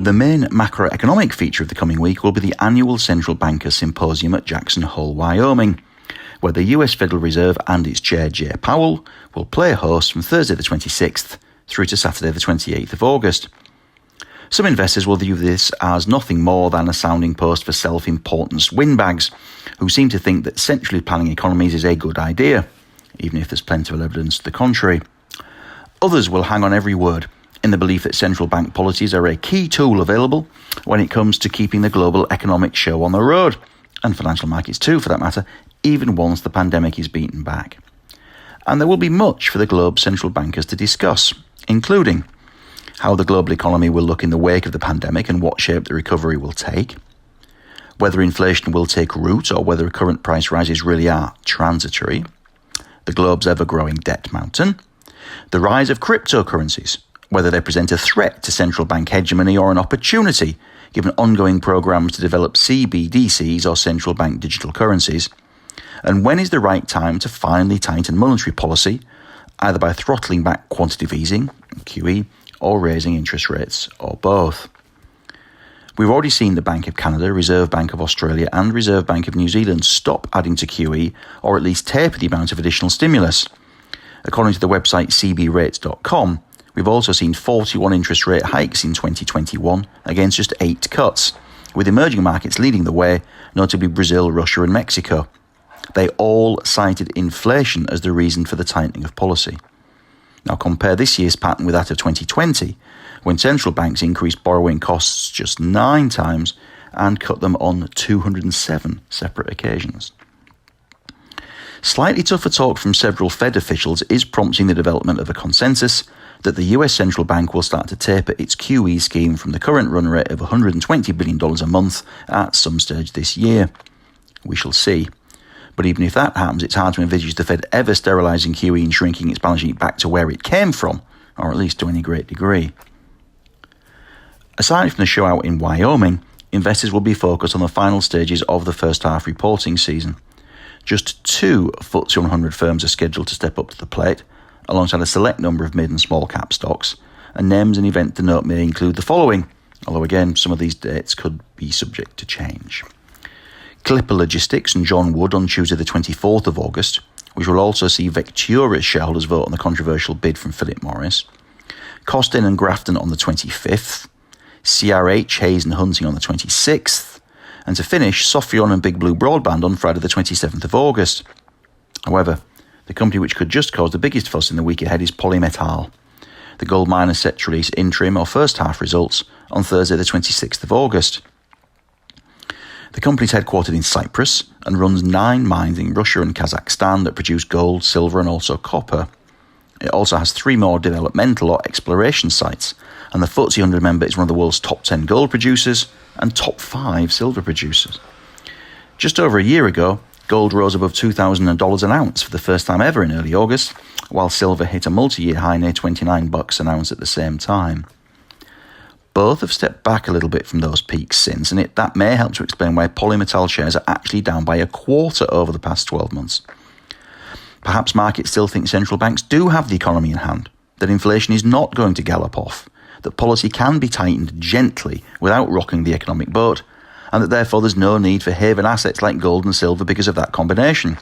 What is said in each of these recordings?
The main macroeconomic feature of the coming week will be the annual Central Bankers Symposium at Jackson Hole, Wyoming, where the US Federal Reserve and its chair, Jay Powell, will play host from Thursday the 26th through to Saturday the 28th of August. Some investors will view this as nothing more than a sounding post for self-importance windbags, who seem to think that centrally planning economies is a good idea, even if there's plenty of evidence to the contrary. Others will hang on every word, in the belief that central bank policies are a key tool available when it comes to keeping the global economic show on the road, and financial markets too, for that matter, even once the pandemic is beaten back. And there will be much for the globe's central bankers to discuss, including how the global economy will look in the wake of the pandemic and what shape the recovery will take, whether inflation will take root or whether current price rises really are transitory, the globe's ever-growing debt mountain, the rise of cryptocurrencies, whether they present a threat to central bank hegemony or an opportunity, given ongoing programs to develop CBDCs or central bank digital currencies, and when is the right time to finally tighten monetary policy, either by throttling back quantitative easing, QE, or raising interest rates, or both. We've already seen the Bank of Canada, Reserve Bank of Australia and Reserve Bank of New Zealand stop adding to QE, or at least taper the amount of additional stimulus. According to the website cbrates.com, we've also seen 41 interest rate hikes in 2021 against just 8 cuts, with emerging markets leading the way, notably Brazil, Russia and Mexico. They all cited inflation as the reason for the tightening of policy. Now compare this year's pattern with that of 2020, when central banks increased borrowing costs just 9 times and cut them on 207 separate occasions. Slightly tougher talk from several Fed officials is prompting the development of a consensus that the US Central Bank will start to taper its QE scheme from the current run rate of $120 billion a month at some stage this year. We shall see. But even if that happens, it's hard to envisage the Fed ever sterilising QE and shrinking its balance sheet back to where it came from, or at least to any great degree. Aside from the show out in Wyoming, investors will be focused on the final stages of the first half reporting season. Just 2 FTSE 100 firms are scheduled to step up to the plate, alongside a select number of mid and small cap stocks, and names and event to note may include the following, although again some of these dates could be subject to change. Clipper Logistics and John Wood on Tuesday the 24th of August, which will also see Vectura's shareholders vote on the controversial bid from Philip Morris. Costain and Grafton on the 25th, CRH, Hayes and Hunting on the 26th, and to finish, Sophion and Big Blue Broadband on Friday the 27th of August. However, the company which could just cause the biggest fuss in the week ahead is Polymetal. The gold mine is set to release interim or first half results on Thursday the 26th of August. The company is headquartered in Cyprus and runs 9 mines in Russia and Kazakhstan that produce gold, silver and also copper. It also has 3 more developmental or exploration sites, and the FTSE 100 member is one of the world's top 10 gold producers and top 5 silver producers. Just over a year ago, gold rose above $2,000 an ounce for the first time ever in early August, while silver hit a multi-year high near $29 an ounce at the same time. Both have stepped back a little bit from those peaks since, and that may help to explain why Polymetal shares are actually down by a quarter over the past 12 months. Perhaps markets still think central banks do have the economy in hand, that inflation is not going to gallop off, that policy can be tightened gently without rocking the economic boat, and that therefore there's no need for haven assets like gold and silver because of that combination.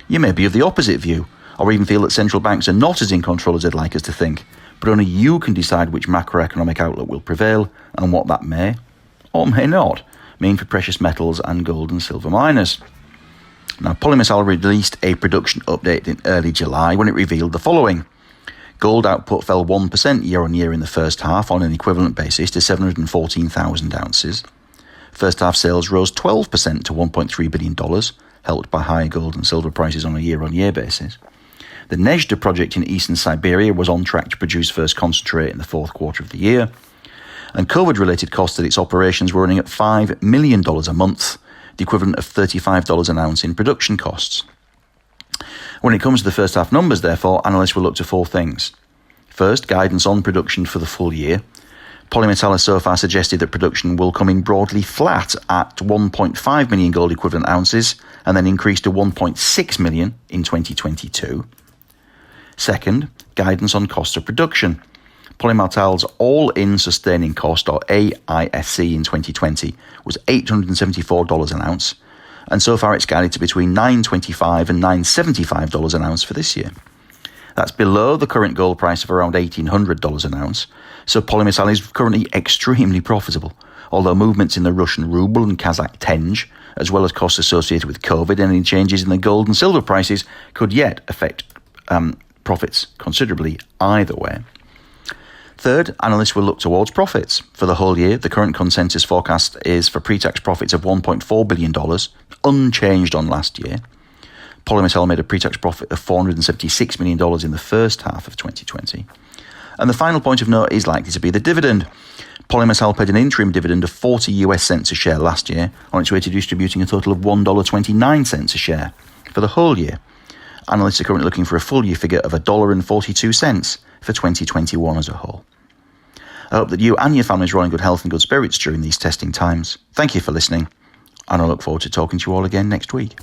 You may be of the opposite view, or even feel that central banks are not as in control as they'd like us to think, but only you can decide which macroeconomic outlook will prevail and what that may, or may not, mean for precious metals and gold and silver miners. Now, Polymetal released a production update in early July when it revealed the following. Gold output fell 1% year on year in the first half on an equivalent basis to 714,000 ounces. First half sales rose 12% to $1.3 billion, helped by high gold and silver prices on a year-on-year basis. The Nezhda project in eastern Siberia was on track to produce first concentrate in the fourth quarter of the year, and COVID-related costs at its operations were running at $5 million a month, the equivalent of $35 an ounce in production costs. When it comes to the first half numbers, therefore, analysts will look to 4 things. First, guidance on production for the full year. Polymetal has so far suggested that production will come in broadly flat at 1.5 million gold equivalent ounces and then increase to 1.6 million in 2022. Second, guidance on cost of production. Polymetal's all-in sustaining cost, or AISC, in 2020 was $874 an ounce, and so far it's guided to between $925 and $975 an ounce for this year. That's below the current gold price of around $1,800 an ounce, so Polymetal is currently extremely profitable, although movements in the Russian ruble and Kazakh tenge, as well as costs associated with COVID and any changes in the gold and silver prices, could yet affect profits considerably either way. Third, analysts will look towards profits. For the whole year, the current consensus forecast is for pre-tax profits of $1.4 billion, unchanged on last year. Polymetal made a pre-tax profit of $476 million in the first half of 2020. And the final point of note is likely to be the dividend. Polymetal paid an interim dividend of 40 US cents a share last year, on its way to distributing a total of $1.29 a share for the whole year. Analysts are currently looking for a full year figure of $1.42 for 2021 as a whole. I hope that you and your families are all in good health and good spirits during these testing times. Thank you for listening, and I look forward to talking to you all again next week.